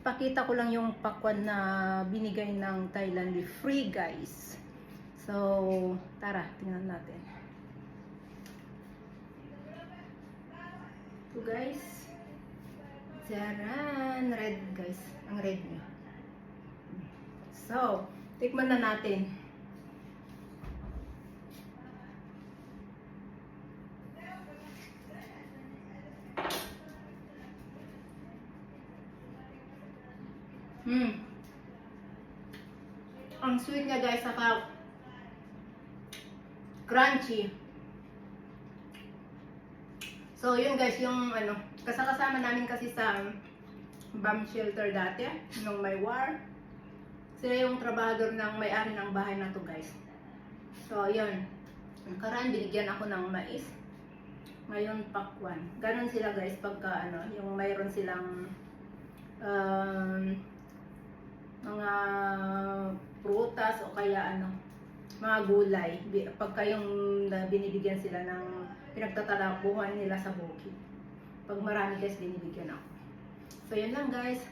pakita ko lang yung pakwan na binigay ng Thailand free guys. So, tara, tingnan natin. Ito guys. Jaran, red guys. Ang red niya. So, tikman na natin. Ang sweet niya guys, saka crunchy. So yun guys, yung kasama namin kasi sa bomb shelter dati, nung may war. Sila yung trabahador ng may-ari ng bahay na to guys. So yun, nakaraan binigyan ako ng mais. Ngayon pakwan. Ganon sila guys pagka yung mayroon silang mga prutas o kaya mga gulay pagka yung binibigyan sila ng pinagtatalabuhan nila sa bukid. Pag marami guys binibigyan ako. So yun lang guys.